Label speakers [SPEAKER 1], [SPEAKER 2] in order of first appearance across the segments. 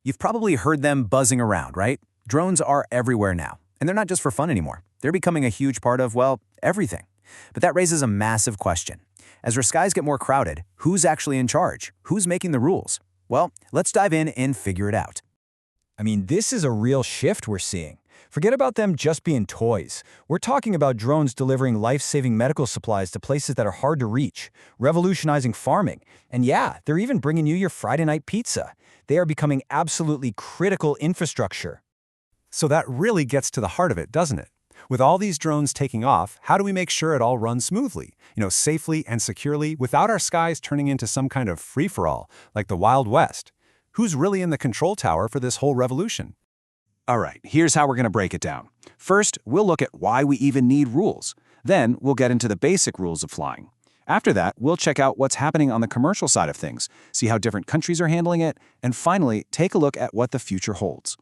[SPEAKER 1] You've probably heard them buzzing around, right? Drones are everywhere now, and they're not just for fun anymore. They're becoming a huge part of, well, everything. But that raises a massive question. As our skies get more crowded, who's actually in charge? Who's making the rules? Well, let's dive in and figure it out.
[SPEAKER 2] I mean, this is a real shift we're seeing. Forget about them just being toys. We're talking about drones delivering life-saving medical supplies to places that are hard to reach, revolutionizing farming. And yeah, they're even bringing you your Friday night pizza. They are becoming absolutely critical infrastructure.
[SPEAKER 3] So that really gets to the heart of it, doesn't it? With all these drones taking off, how do we make sure it all runs smoothly, safely and securely, without our skies turning into some kind of free-for-all, like the Wild West? Who's really in the control tower for this whole revolution?
[SPEAKER 4] All right, here's how we're going to break it down. First, we'll look at why we even need rules. Then, we'll get into the basic rules of flying. After that, we'll check out what's happening on the commercial side of things, see how different countries are handling it, and finally, take a look at what the future holds.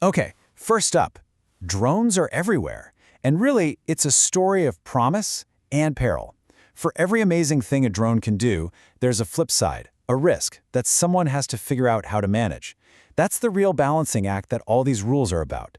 [SPEAKER 1] Okay, first up, drones are everywhere. And really, it's a story of promise and peril. For every amazing thing a drone can do, there's a flip side, a risk that someone has to figure out how to manage. That's the real balancing act that all these rules are about.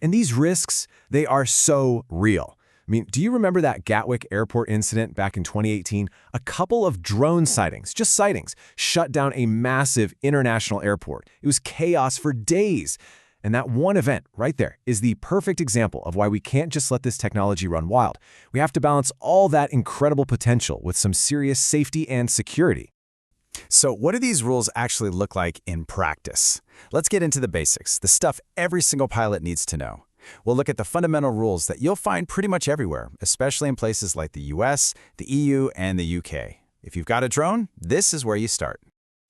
[SPEAKER 3] And these risks, they are so real. I mean, do you remember that Gatwick airport incident back in 2018? A couple of drone sightings, just sightings, shut down a massive international airport. It was chaos for days. And that one event right there is the perfect example of why we can't just let this technology run wild. We have to balance all that incredible potential with some serious safety and security.
[SPEAKER 1] So what do these rules actually look like in practice? Let's get into the basics, the stuff every single pilot needs to know. We'll look at the fundamental rules that you'll find pretty much everywhere, especially in places like the US, the EU, and the UK. If you've got a drone, this is where you start.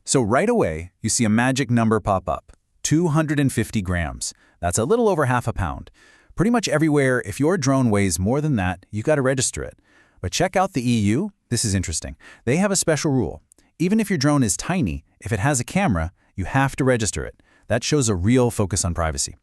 [SPEAKER 1] So right away, you see a magic number pop up, 250 grams. That's a little over half a pound. Pretty much everywhere, if your drone weighs more than that, you got to register it. But check out the EU. This is interesting. They have a special rule. Even if your drone is tiny, if it has a camera, you have to register it. That shows a real focus on privacy.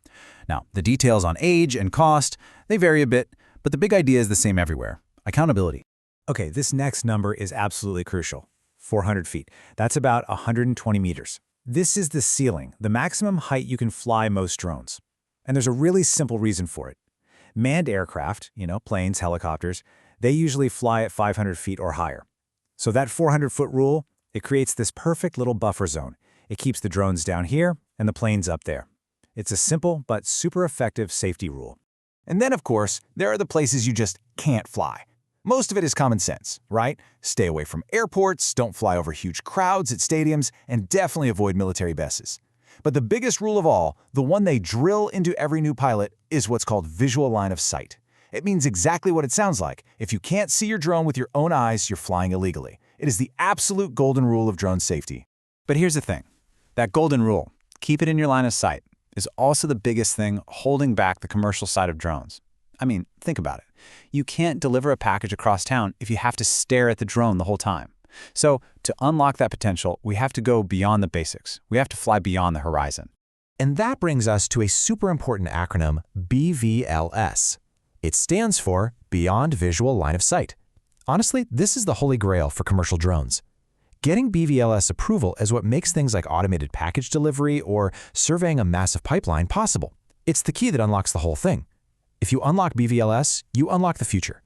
[SPEAKER 1] Now, the details on age and cost, they vary a bit, but the big idea is the same everywhere. Accountability.
[SPEAKER 2] Okay, this next number is absolutely crucial. 400 feet. That's about 120 meters. This is the ceiling, the maximum height you can fly most drones. And there's a really simple reason for it. Manned aircraft, planes, helicopters, they usually fly at 500 feet or higher. So that 400-foot rule, it creates this perfect little buffer zone. It keeps the drones down here and the planes up there. It's a simple but super effective safety rule.
[SPEAKER 1] And then, of course, there are the places you just can't fly. Most of it is common sense, right? Stay away from airports, don't fly over huge crowds at stadiums, and definitely avoid military bases. But the biggest rule of all, the one they drill into every new pilot, is what's called visual line of sight. It means exactly what it sounds like. If you can't see your drone with your own eyes, you're flying illegally. It is the absolute golden rule of drone safety. But here's the thing. That golden rule, keep it in your line of sight, is also the biggest thing holding back the commercial side of drones. I mean, think about it. You can't deliver a package across town if you have to stare at the drone the whole time. So, to unlock that potential, we have to go beyond the basics. We have to fly beyond the horizon.
[SPEAKER 5] And that brings us to a super important acronym, BVLS. It stands for Beyond Visual Line of Sight. Honestly, this is the holy grail for commercial drones. Getting BVLS approval is what makes things like automated package delivery or surveying a massive pipeline possible. It's the key that unlocks the whole thing. If you unlock BVLS, you unlock the future.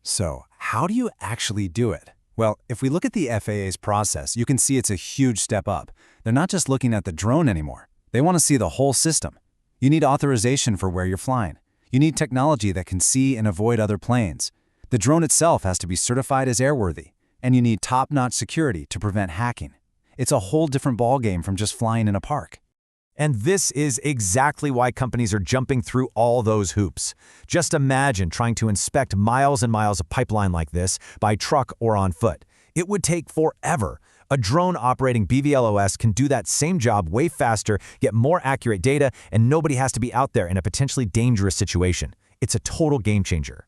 [SPEAKER 3] So, how do you actually do it? Well, if we look at the FAA's process, you can see it's a huge step up. They're not just looking at the drone anymore. They want to see the whole system. You need authorization for where you're flying. You need technology that can see and avoid other planes. The drone itself has to be certified as airworthy, and you need top-notch security to prevent hacking. It's a whole different ballgame from just flying in a park.
[SPEAKER 5] And this is exactly why companies are jumping through all those hoops. Just imagine trying to inspect miles and miles of pipeline like this by truck or on foot. It would take forever. A drone operating BVLOS can do that same job way faster, get more accurate data, and nobody has to be out there in a potentially dangerous situation. It's a total game changer.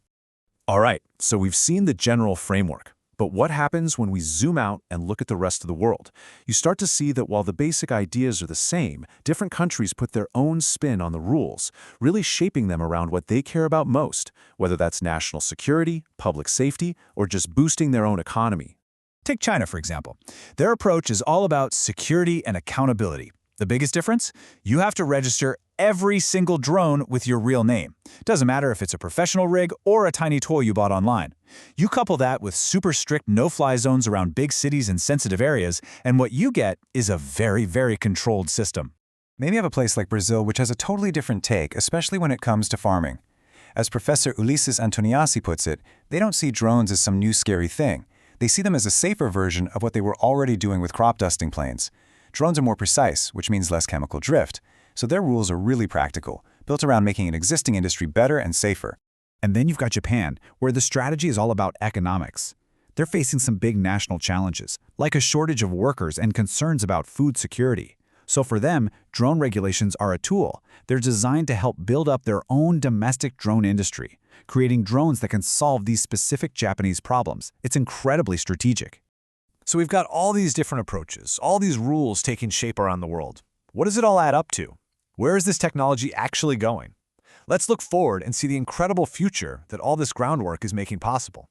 [SPEAKER 6] All right, so we've seen the general framework. But what happens when we zoom out and look at the rest of the world? You start to see that while the basic ideas are the same, different countries put their own spin on the rules, really shaping them around what they care about most, whether that's national security, public safety, or just boosting their own economy.
[SPEAKER 4] Take China, for example. Their approach is all about security and accountability. The biggest difference? You have to register every single drone with your real name. Doesn't matter if it's a professional rig or a tiny toy you bought online. You couple that with super strict no-fly zones around big cities and sensitive areas, and what you get is a very, very controlled system.
[SPEAKER 2] Maybe you have a place like Brazil which has a totally different take, especially when it comes to farming. As Professor Ulisses Antoniassi puts it, they don't see drones as some new scary thing. They see them as a safer version of what they were already doing with crop dusting planes. Drones are more precise, which means less chemical drift. So their rules are really practical, built around making an existing industry better and safer.
[SPEAKER 4] And then you've got Japan, where the strategy is all about economics. They're facing some big national challenges, like a shortage of workers and concerns about food security. So for them, drone regulations are a tool. They're designed to help build up their own domestic drone industry, creating drones that can solve these specific Japanese problems. It's incredibly strategic.
[SPEAKER 6] So we've got all these different approaches, all these rules taking shape around the world. What does it all add up to? Where is this technology actually going? Let's look forward and see the incredible future that all this groundwork is making possible.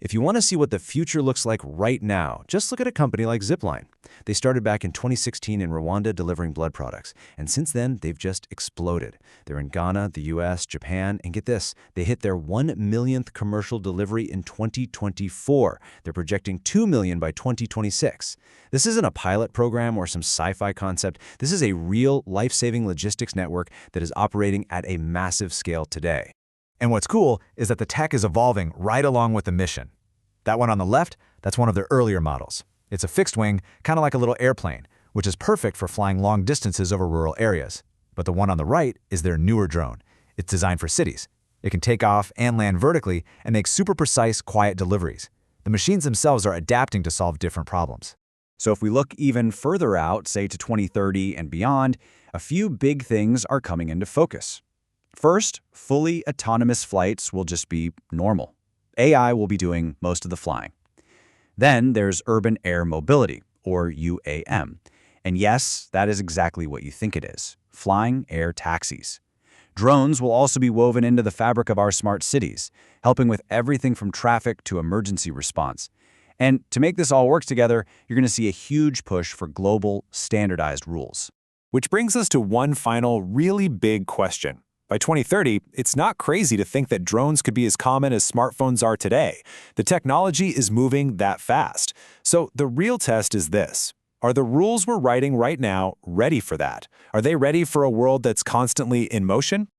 [SPEAKER 3] If you want to see what the future looks like right now, just look at a company like Zipline. They started back in 2016 in Rwanda delivering blood products, and since then, they've just exploded. They're in Ghana, the US, Japan, and get this, they hit their 1 millionth commercial delivery in 2024. They're projecting 2 million by 2026. This isn't a pilot program or some sci-fi concept. This is a real life-saving logistics network that is operating at a massive scale today.
[SPEAKER 1] And what's cool is that the tech is evolving right along with the mission. That one on the left, that's one of their earlier models. It's a fixed wing, kind of like a little airplane, which is perfect for flying long distances over rural areas. But the one on the right is their newer drone. It's designed for cities. It can take off and land vertically and make super precise, quiet deliveries. The machines themselves are adapting to solve different problems.
[SPEAKER 4] So if we look even further out, say to 2030 and beyond, a few big things are coming into focus. First, fully autonomous flights will just be normal. AI will be doing most of the flying. Then there's urban air mobility, or UAM. And yes, that is exactly what you think it is, flying air taxis. Drones will also be woven into the fabric of our smart cities, helping with everything from traffic to emergency response. And to make this all work together, you're going to see a huge push for global, standardized rules.
[SPEAKER 6] Which brings us to one final really big question. By 2030, it's not crazy to think that drones could be as common as smartphones are today. The technology is moving that fast. So the real test is this. Are the rules we're writing right now ready for that? Are they ready for a world that's constantly in motion?